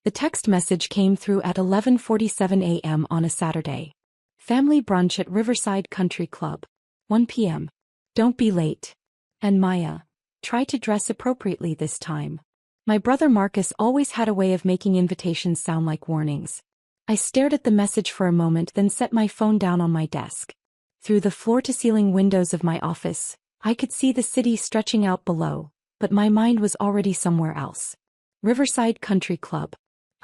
The text message came through at 11:47 a.m. on a Saturday. Family brunch at Riverside Country Club. 1 p.m. Don't be late. And Maya, try to dress appropriately this time. My brother Marcus always had a way of making invitations sound like warnings. I stared at the message for a moment, then set my phone down on my desk. Through the floor-to-ceiling windows of my office, I could see the city stretching out below, but my mind was already somewhere else. Riverside Country Club.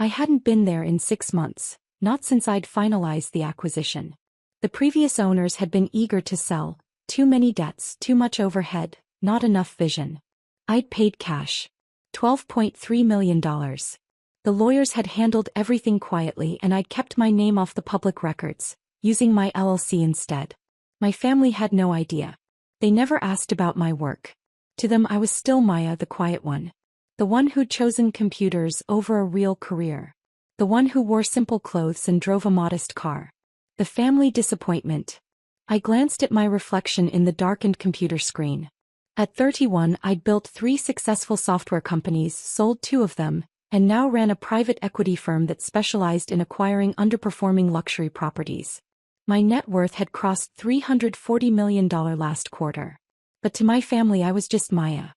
I hadn't been there in 6 months, not since I'd finalized the acquisition. The previous owners had been eager to sell, too many debts, too much overhead, not enough vision. I'd paid cash. $12.3 million. The lawyers had handled everything quietly and I'd kept my name off the public records, using my LLC instead. My family had no idea. They never asked about my work. To them I was still Maya, the quiet one. The one who'd chosen computers over a real career. The one who wore simple clothes and drove a modest car. The family disappointment. I glanced at my reflection in the darkened computer screen. At 31, I'd built 3 successful software companies, sold 2 of them, and now ran a private equity firm that specialized in acquiring underperforming luxury properties. My net worth had crossed $340 million last quarter. But to my family I was just Maya.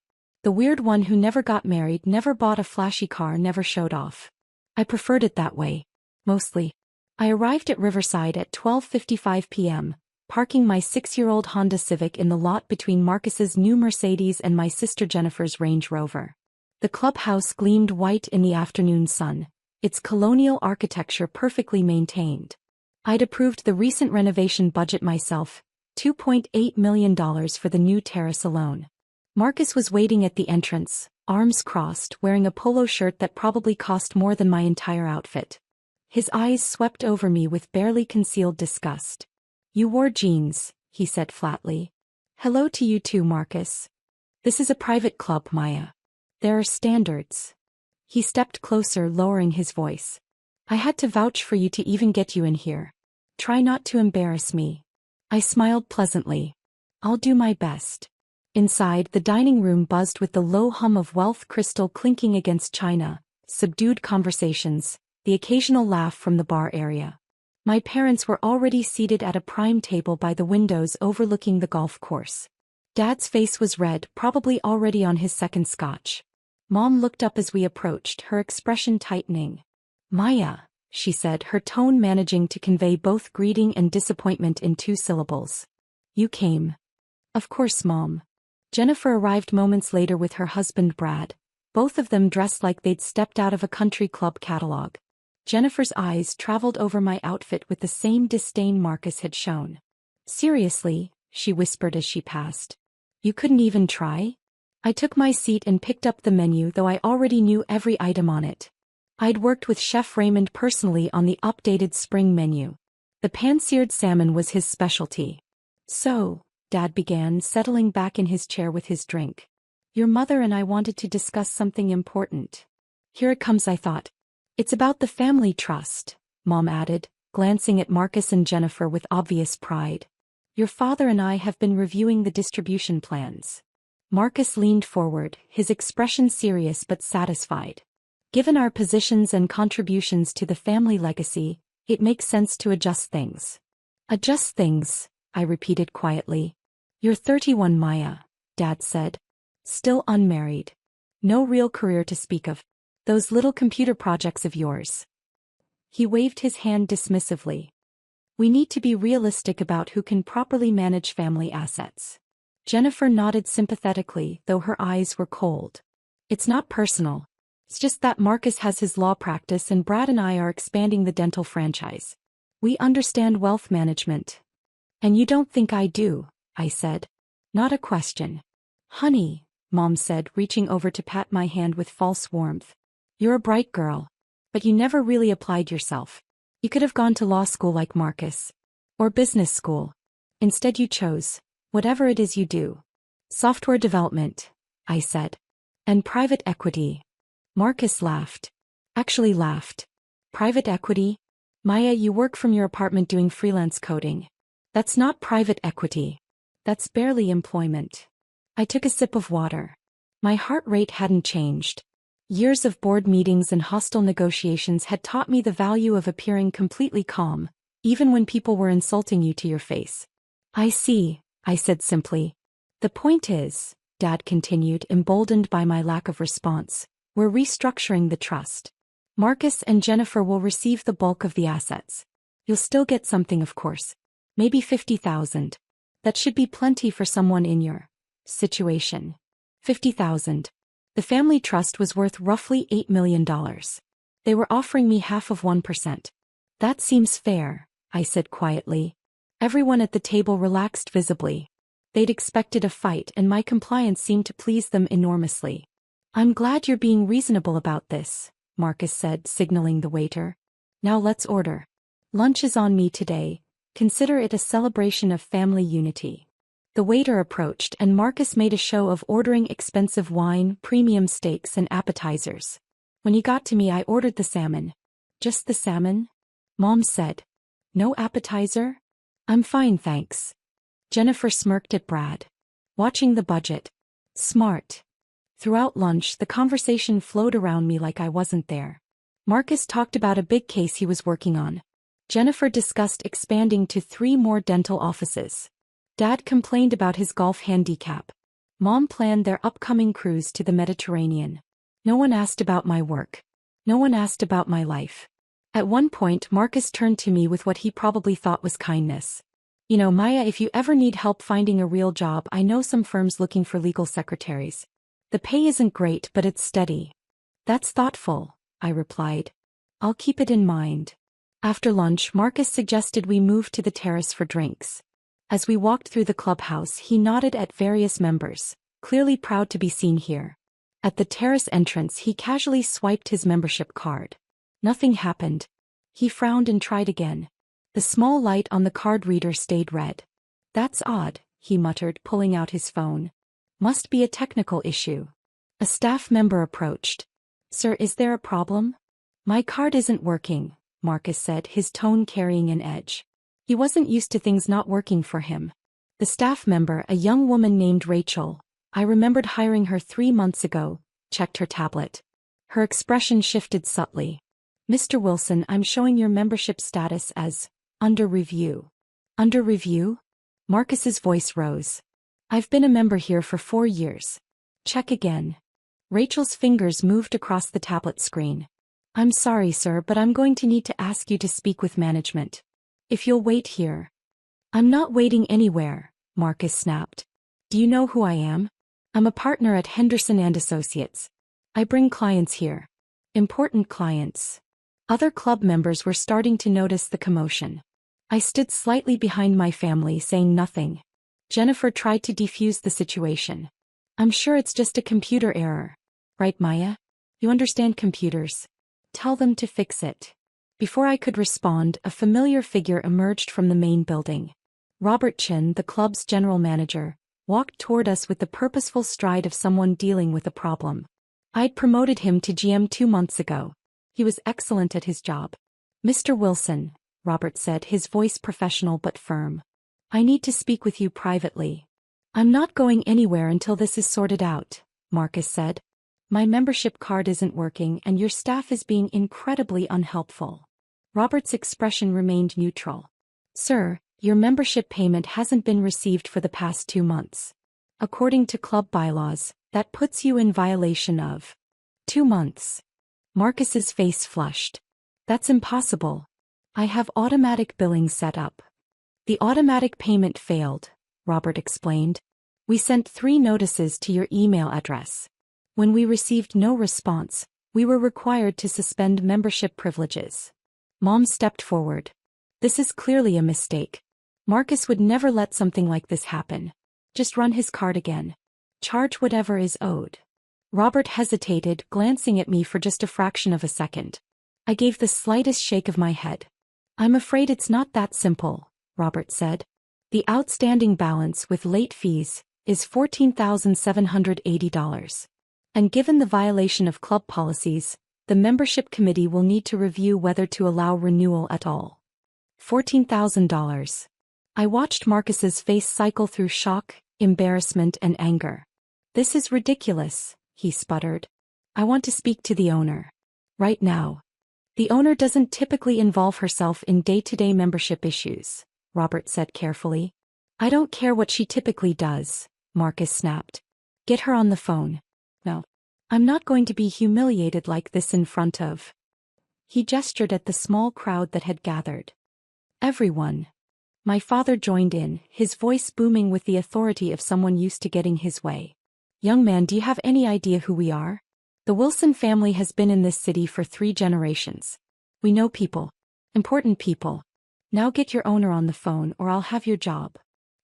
The weird one who never got married, never bought a flashy car, never showed off. I preferred it that way. Mostly. I arrived at Riverside at 12:55 p.m., parking my 6-year-old Honda Civic in the lot between Marcus's new Mercedes and my sister Jennifer's Range Rover. The clubhouse gleamed white in the afternoon sun, its colonial architecture perfectly maintained. I'd approved the recent renovation budget myself, $2.8 million for the new terrace alone. Marcus was waiting at the entrance, arms crossed, wearing a polo shirt that probably cost more than my entire outfit. His eyes swept over me with barely concealed disgust. "You wore jeans," he said flatly. "Hello to you too, Marcus. This is a private club, Maya. There are standards." He stepped closer, lowering his voice. "I had to vouch for you to even get you in here. Try not to embarrass me." I smiled pleasantly. "I'll do my best." Inside, the dining room buzzed with the low hum of Wealth crystal clinking against china, subdued conversations, the occasional laugh from the bar area. My parents were already seated at a prime table by the windows overlooking the golf course. Dad's face was red, probably already on his second scotch. Mom looked up as we approached, her expression tightening. "Maya," she said, her tone managing to convey both greeting and disappointment in 2 syllables. "You came." "Of course, Mom." Jennifer arrived moments later with her husband Brad, both of them dressed like they'd stepped out of a country club catalog. Jennifer's eyes traveled over my outfit with the same disdain Marcus had shown. "Seriously," she whispered as she passed. "You couldn't even try?" I took my seat and picked up the menu, though I already knew every item on it. I'd worked with Chef Raymond personally on the updated spring menu. The pan-seared salmon was his specialty. "So," Dad began, settling back in his chair with his drink. "Your mother and I wanted to discuss something important." "Here it comes," I thought. "It's about the family trust," Mom added, glancing at Marcus and Jennifer with obvious pride. "Your father and I have been reviewing the distribution plans." Marcus leaned forward, his expression serious but satisfied. "Given our positions and contributions to the family legacy, it makes sense to adjust things." "Adjust things," I repeated quietly. "You're 31, Maya," Dad said. "Still unmarried. No real career to speak of. Those little computer projects of yours." He waved his hand dismissively. "We need to be realistic about who can properly manage family assets." Jennifer nodded sympathetically, though her eyes were cold. "It's not personal. It's just that Marcus has his law practice and Brad and I are expanding the dental franchise. We understand wealth management." "And you don't think I do," I said. "Not a question." "Honey," Mom said, reaching over to pat my hand with false warmth. "You're a bright girl. But you never really applied yourself. You could have gone to law school like Marcus. Or business school. Instead you chose, whatever it is you do. Software development," I said. "And private equity." Marcus laughed. Actually laughed. "Private equity? Maya, you work from your apartment doing freelance coding. That's not private equity. That's barely employment." I took a sip of water. My heart rate hadn't changed. Years of board meetings and hostile negotiations had taught me the value of appearing completely calm, even when people were insulting you to your face. I see, I said simply. The point is, Dad continued, emboldened by my lack of response, we're restructuring the trust. Marcus and Jennifer will receive the bulk of the assets. You'll still get something, of course. Maybe 50,000. That should be plenty for someone in your situation. 50,000. The family trust was worth roughly $8 million. They were offering me half of 1%. That seems fair, I said quietly. Everyone at the table relaxed visibly. They'd expected a fight, and my compliance seemed to please them enormously. I'm glad you're being reasonable about this, Marcus said, signaling the waiter. Now let's order. Lunch is on me today. Consider it a celebration of family unity. The waiter approached, and Marcus made a show of ordering expensive wine, premium steaks, and appetizers. When he got to me, I ordered the salmon. Just the salmon? Mom said. No appetizer? I'm fine, thanks. Jennifer smirked at Brad. Watching the budget. Smart. Throughout lunch, the conversation flowed around me like I wasn't there. Marcus talked about a big case he was working on. Jennifer discussed expanding to 3 more dental offices. Dad complained about his golf handicap. Mom planned their upcoming cruise to the Mediterranean. No one asked about my work. No one asked about my life. At one point, Marcus turned to me with what he probably thought was kindness. You know, Maya, if you ever need help finding a real job, I know some firms looking for legal secretaries. The pay isn't great, but it's steady. That's thoughtful, I replied. I'll keep it in mind. After lunch, Marcus suggested we move to the terrace for drinks. As we walked through the clubhouse, he nodded at various members, clearly proud to be seen here. At the terrace entrance, he casually swiped his membership card. Nothing happened. He frowned and tried again. The small light on the card reader stayed red. That's odd, he muttered, pulling out his phone. Must be a technical issue. A staff member approached. Sir, is there a problem? My card isn't working, Marcus said, his tone carrying an edge. He wasn't used to things not working for him. The staff member, a young woman named Rachel, I remembered hiring her 3 months ago, checked her tablet. Her expression shifted subtly. Mr. Wilson, I'm showing your membership status as under review. Under review? Marcus's voice rose. I've been a member here for 4 years. Check again. Rachel's fingers moved across the tablet screen. I'm sorry, sir, but I'm going to need to ask you to speak with management. If you'll wait here. I'm not waiting anywhere, Marcus snapped. Do you know who I am? I'm a partner at Henderson & Associates. I bring clients here. Important clients. Other club members were starting to notice the commotion. I stood slightly behind my family, saying nothing. Jennifer tried to defuse the situation. I'm sure it's just a computer error. Right, Maya? You understand computers. Tell them to fix it. Before I could respond, a familiar figure emerged from the main building. Robert Chin, the club's general manager, walked toward us with the purposeful stride of someone dealing with a problem. I'd promoted him to GM 2 months ago. He was excellent at his job. Mr. Wilson, Robert said, his voice professional but firm. I need to speak with you privately. I'm not going anywhere until this is sorted out, Marcus said. My membership card isn't working and your staff is being incredibly unhelpful. Robert's expression remained neutral. Sir, your membership payment hasn't been received for the past 2 months. According to club bylaws, that puts you in violation of 2 months. Marcus's face flushed. That's impossible. I have automatic billing set up. The automatic payment failed, Robert explained. We sent 3 notices to your email address. When we received no response, we were required to suspend membership privileges. Mom stepped forward. This is clearly a mistake. Marcus would never let something like this happen. Just run his card again. Charge whatever is owed. Robert hesitated, glancing at me for just a fraction of a second. I gave the slightest shake of my head. I'm afraid it's not that simple, Robert said. The outstanding balance with late fees is $14,780. And given the violation of club policies, the membership committee will need to review whether to allow renewal at all. $14,000. I watched Marcus's face cycle through shock, embarrassment, and anger. This is ridiculous, he sputtered. I want to speak to the owner. Right now. The owner doesn't typically involve herself in day-to-day membership issues, Robert said carefully. I don't care what she typically does, Marcus snapped. Get her on the phone. No. I'm not going to be humiliated like this in front of. He gestured at the small crowd that had gathered. Everyone. My father joined in, his voice booming with the authority of someone used to getting his way. Young man, do you have any idea who we are? The Wilson family has been in this city for 3 generations. We know people. Important people. Now get your owner on the phone or I'll have your job.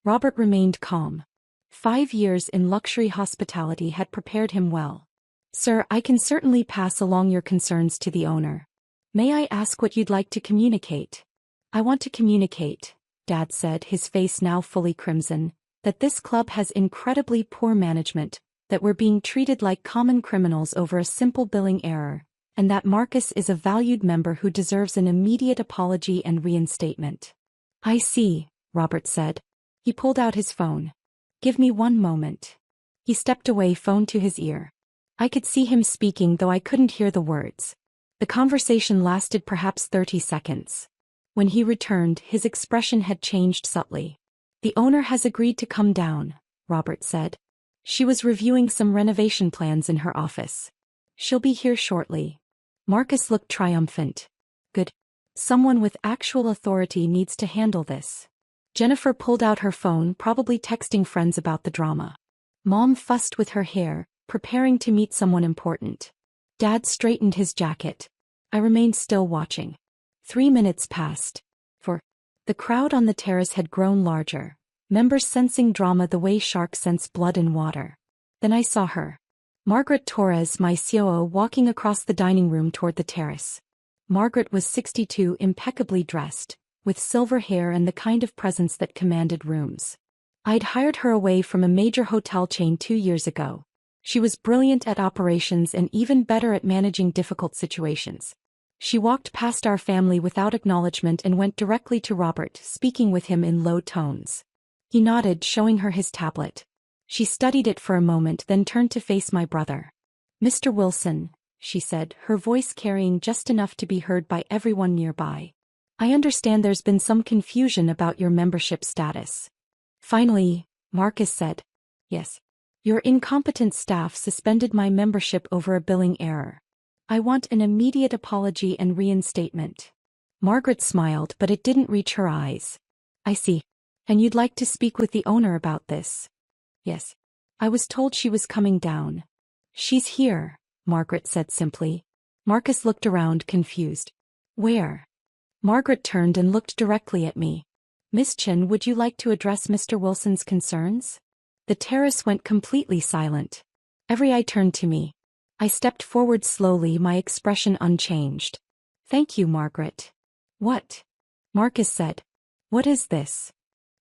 Robert remained calm. 5 years in luxury hospitality had prepared him well. Sir, I can certainly pass along your concerns to the owner. May I ask what you'd like to communicate? I want to communicate, Dad said, his face now fully crimson, that this club has incredibly poor management, that we're being treated like common criminals over a simple billing error, and that Marcus is a valued member who deserves an immediate apology and reinstatement. I see, Robert said. He pulled out his phone. Give me 1 moment. He stepped away, phone to his ear. I could see him speaking, though I couldn't hear the words. The conversation lasted perhaps 30 seconds. When he returned, his expression had changed subtly. The owner has agreed to come down, Robert said. She was reviewing some renovation plans in her office. She'll be here shortly. Marcus looked triumphant. Good. Someone with actual authority needs to handle this. Jennifer pulled out her phone, probably texting friends about the drama. Mom fussed with her hair, preparing to meet someone important. Dad straightened his jacket. I remained still watching. 3 minutes passed. The crowd on the terrace had grown larger, members sensing drama the way sharks sense blood in water. Then I saw her. Margaret Torres, my COO, walking across the dining room toward the terrace. Margaret was 62, impeccably dressed, with silver hair and the kind of presence that commanded rooms. I'd hired her away from a major hotel chain 2 years ago. She was brilliant at operations and even better at managing difficult situations. She walked past our family without acknowledgement and went directly to Robert, speaking with him in low tones. He nodded, showing her his tablet. She studied it for a moment, then turned to face my brother. Mr. Wilson, she said, her voice carrying just enough to be heard by everyone nearby. I understand there's been some confusion about your membership status. Finally, Marcus said. Yes. Your incompetent staff suspended my membership over a billing error. I want an immediate apology and reinstatement. Margaret smiled, but it didn't reach her eyes. I see. And you'd like to speak with the owner about this? Yes. I was told she was coming down. She's here, Margaret said simply. Marcus looked around, confused. Where? Margaret turned and looked directly at me. Miss Chen, would you like to address Mr. Wilson's concerns? The terrace went completely silent. Every eye turned to me. I stepped forward slowly, my expression unchanged. Thank you, Margaret. What? Marcus said. What is this?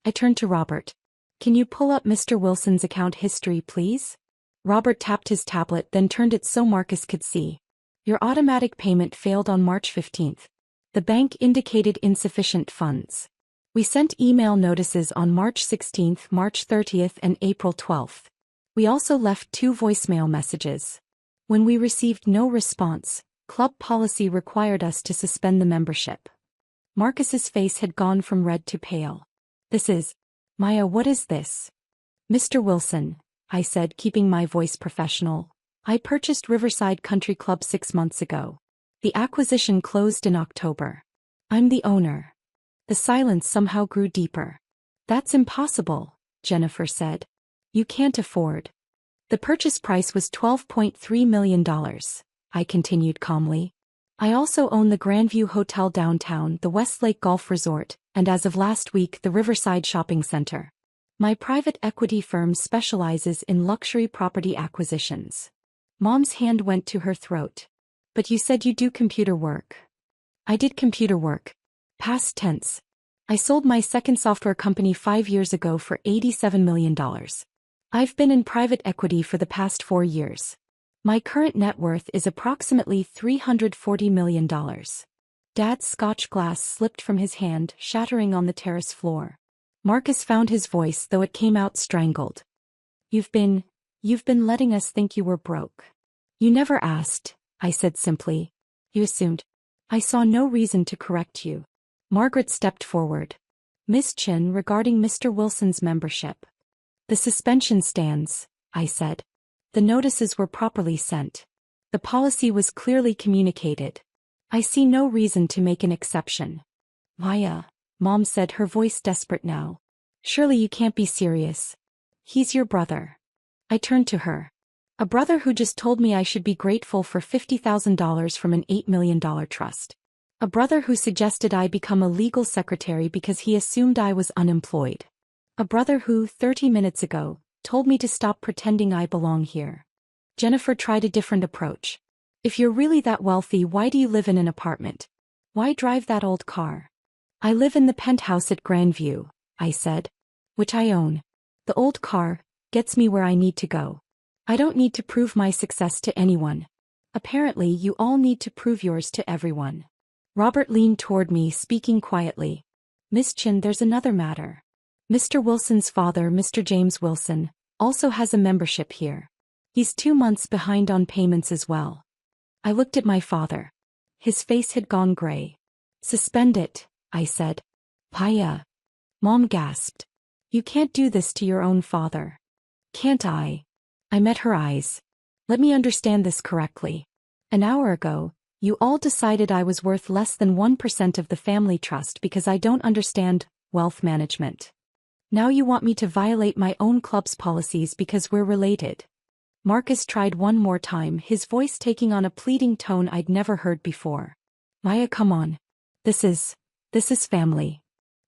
I turned to Robert. Can you pull up Mr. Wilson's account history, please? Robert tapped his tablet, then turned it so Marcus could see. Your automatic payment failed on March 15th. The bank indicated insufficient funds. We sent email notices on March 16th, March 30th, and April 12th. We also left 2 voicemail messages. When we received no response, club policy required us to suspend the membership. Marcus's face had gone from red to pale. This is... Maya, what is this? Mr. Wilson, I said, keeping my voice professional. I purchased Riverside Country Club 6 months ago. The acquisition closed in October. I'm the owner. The silence somehow grew deeper. That's impossible, Jennifer said. You can't afford. The purchase price was $12.3 million, I continued calmly. I also own the Grandview Hotel downtown, the Westlake Golf Resort, and as of last week the Riverside Shopping Center. My private equity firm specializes in luxury property acquisitions. Mom's hand went to her throat. But you said you do computer work. I did computer work. Past tense. I sold my second software company 5 years ago for $87 million. I've been in private equity for the past 4 years. My current net worth is approximately $340 million. Dad's Scotch glass slipped from his hand, shattering on the terrace floor. Marcus found his voice, though it came out strangled. You've been letting us think you were broke. You never asked, I said simply. You assumed. I saw no reason to correct you. Margaret stepped forward. Miss Chin, regarding Mr. Wilson's membership. The suspension stands, I said. The notices were properly sent. The policy was clearly communicated. I see no reason to make an exception. Maya, Mom said, her voice desperate now. Surely you can't be serious. He's your brother. I turned to her. A brother who just told me I should be grateful for $50,000 from an $8 million trust. A brother who suggested I become a legal secretary because he assumed I was unemployed. A brother who, 30 minutes ago, told me to stop pretending I belong here. Jennifer tried a different approach. If you're really that wealthy, why do you live in an apartment? Why drive that old car? I live in the penthouse at Grandview, I said. Which I own. The old car gets me where I need to go. I don't need to prove my success to anyone. Apparently, you all need to prove yours to everyone. Robert leaned toward me, speaking quietly. Miss Chin, there's another matter. Mr. Wilson's father, Mr. James Wilson, also has a membership here. He's 2 months behind on payments as well. I looked at my father. His face had gone gray. Suspend it, I said. Paya. Mom gasped. You can't do this to your own father. Can't I? I met her eyes. Let me understand this correctly. An hour ago, you all decided I was worth less than 1% of the family trust because I don't understand wealth management. Now you want me to violate my own club's policies because we're related. Marcus tried one more time, his voice taking on a pleading tone I'd never heard before. Maya, come on. This is family.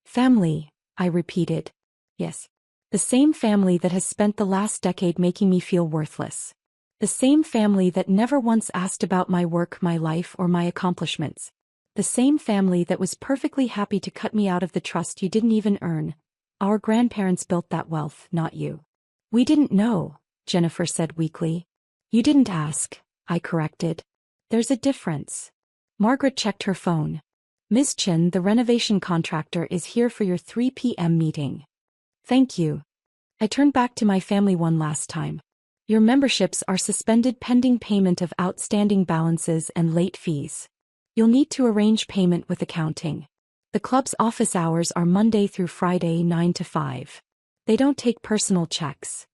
Family, I repeated. Yes. The same family that has spent the last decade making me feel worthless. The same family that never once asked about my work, my life, or my accomplishments. The same family that was perfectly happy to cut me out of the trust you didn't even earn. Our grandparents built that wealth, not you. We didn't know, Jennifer said weakly. You didn't ask, I corrected. There's a difference. Margaret checked her phone. Miss Chin, the renovation contractor, is here for your 3 p.m. meeting. Thank you. I turned back to my family one last time. Your memberships are suspended pending payment of outstanding balances and late fees. You'll need to arrange payment with accounting. The club's office hours are Monday through Friday 9 to 5. They don't take personal checks.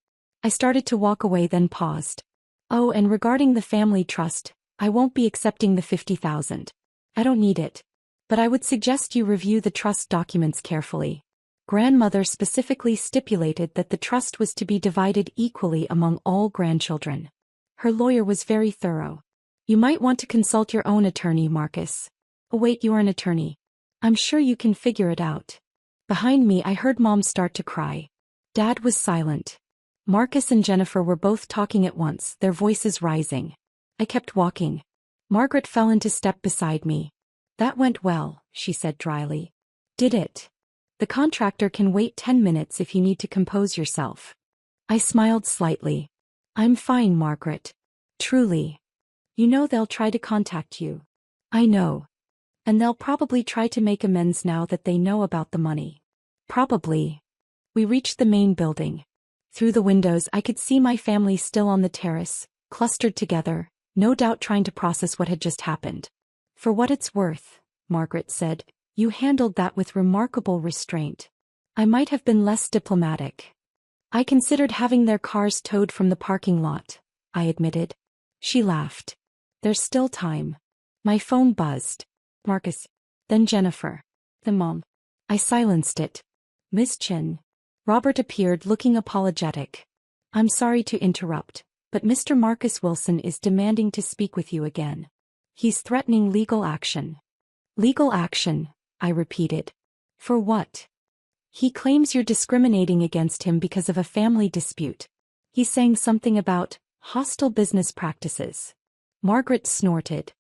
I started to walk away, then paused. Oh, and regarding the family trust, I won't be accepting the $50,000. I don't need it. But I would suggest you review the trust documents carefully. Grandmother specifically stipulated that the trust was to be divided equally among all grandchildren. Her lawyer was very thorough. You might want to consult your own attorney, Marcus. Oh wait, you're an attorney. I'm sure you can figure it out. Behind me I heard Mom start to cry. Dad was silent. Marcus and Jennifer were both talking at once, their voices rising. I kept walking. Margaret fell into step beside me. That went well, she said dryly. Did it? The contractor can wait 10 minutes if you need to compose yourself. I smiled slightly. I'm fine, Margaret. Truly. You know they'll try to contact you. I know. And they'll probably try to make amends now that they know about the money. Probably. We reached the main building. Through the windows I could see my family still on the terrace, clustered together, no doubt trying to process what had just happened. For what it's worth, Margaret said, you handled that with remarkable restraint. I might have been less diplomatic. I considered having their cars towed from the parking lot, I admitted. She laughed. There's still time. My phone buzzed. Marcus. Then Jennifer. Then Mom. I silenced it. Miss Chin. Robert appeared, looking apologetic. I'm sorry to interrupt, but Mr. Marcus Wilson is demanding to speak with you again. He's threatening legal action. Legal action, I repeated. For what? He claims you're discriminating against him because of a family dispute. He's saying something about hostile business practices. Margaret snorted.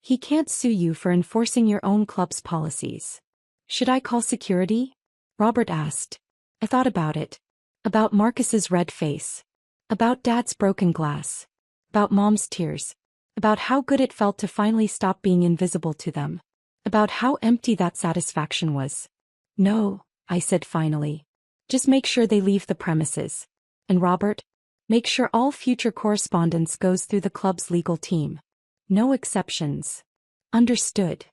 He can't sue you for enforcing your own club's policies. Should I call security? Robert asked. I thought about it. About Marcus's red face. About Dad's broken glass. About Mom's tears. About how good it felt to finally stop being invisible to them. About how empty that satisfaction was. No, I said finally. Just make sure they leave the premises. And Robert? Make sure all future correspondence goes through the club's legal team. No exceptions. Understood.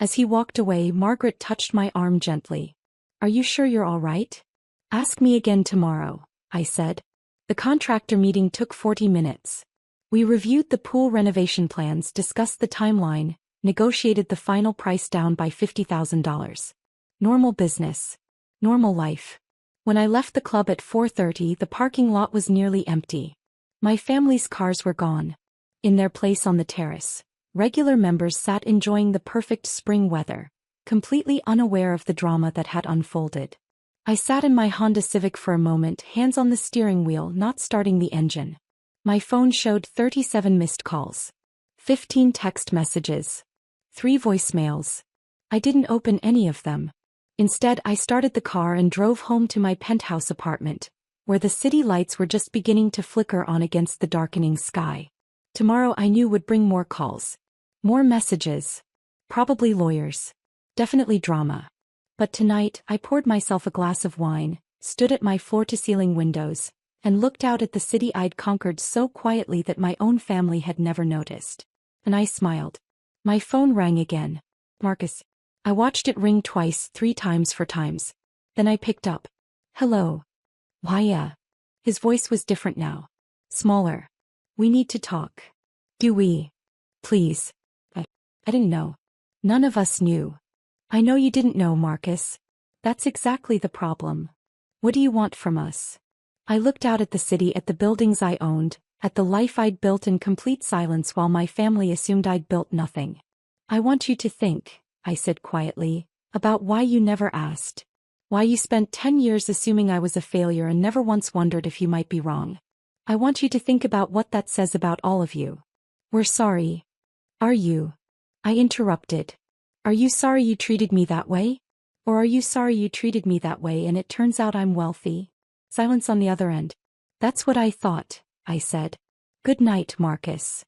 As he walked away, Margaret touched my arm gently. Are you sure you're all right? Ask me again tomorrow, I said. The contractor meeting took 40 minutes. We reviewed the pool renovation plans, discussed the timeline, negotiated the final price down by $50,000. Normal business. Normal life. When I left the club at 4:30, the parking lot was nearly empty. My family's cars were gone. In their place on the terrace, regular members sat enjoying the perfect spring weather, completely unaware of the drama that had unfolded. I sat in my Honda Civic for a moment, hands on the steering wheel, not starting the engine. My phone showed 37 missed calls, 15 text messages, 3 voicemails. I didn't open any of them. Instead, I started the car and drove home to my penthouse apartment, where the city lights were just beginning to flicker on against the darkening sky. Tomorrow I knew would bring more calls. More messages. Probably lawyers. Definitely drama. But tonight, I poured myself a glass of wine, stood at my floor-to-ceiling windows, and looked out at the city I'd conquered so quietly that my own family had never noticed. And I smiled. My phone rang again. Marcus. I watched it ring twice, 3 times, 4 times. Then I picked up. Hello. Why? His voice was different now. Smaller. We need to talk. Do we? Please. I didn't know. None of us knew. I know you didn't know, Marcus. That's exactly the problem. What do you want from us? I looked out at the city, at the buildings I owned, at the life I'd built in complete silence while my family assumed I'd built nothing. I want you to think, I said quietly, about why you never asked. Why you spent 10 years assuming I was a failure and never once wondered if you might be wrong. I want you to think about what that says about all of you. We're sorry. Are you? I interrupted. Are you sorry you treated me that way? Or are you sorry you treated me that way and it turns out I'm wealthy? Silence on the other end. That's what I thought, I said. Good night, Marcus.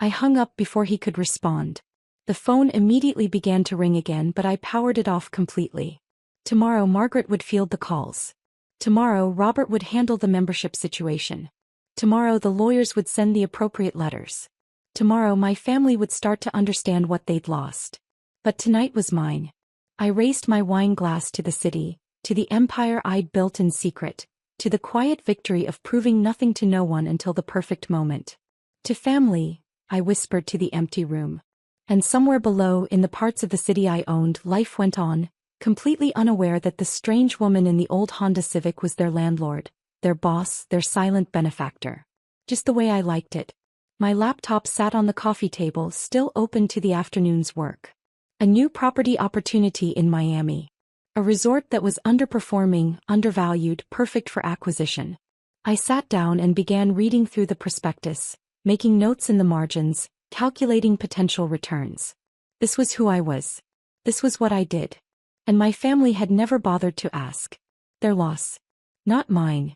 I hung up before he could respond. The phone immediately began to ring again, but I powered it off completely. Tomorrow Margaret would field the calls. Tomorrow Robert would handle the membership situation. Tomorrow the lawyers would send the appropriate letters. Tomorrow my family would start to understand what they'd lost. But tonight was mine. I raised my wine glass to the city, to the empire I'd built in secret, to the quiet victory of proving nothing to no one until the perfect moment. To family, I whispered to the empty room. And somewhere below, in the parts of the city I owned, life went on, completely unaware that the strange woman in the old Honda Civic was their landlord, their boss, their silent benefactor. Just the way I liked it. My laptop sat on the coffee table, still open to the afternoon's work. A new property opportunity in Miami. A resort that was underperforming, undervalued, perfect for acquisition. I sat down and began reading through the prospectus, making notes in the margins, calculating potential returns. This was who I was. This was what I did. And my family had never bothered to ask. Their loss. Not mine.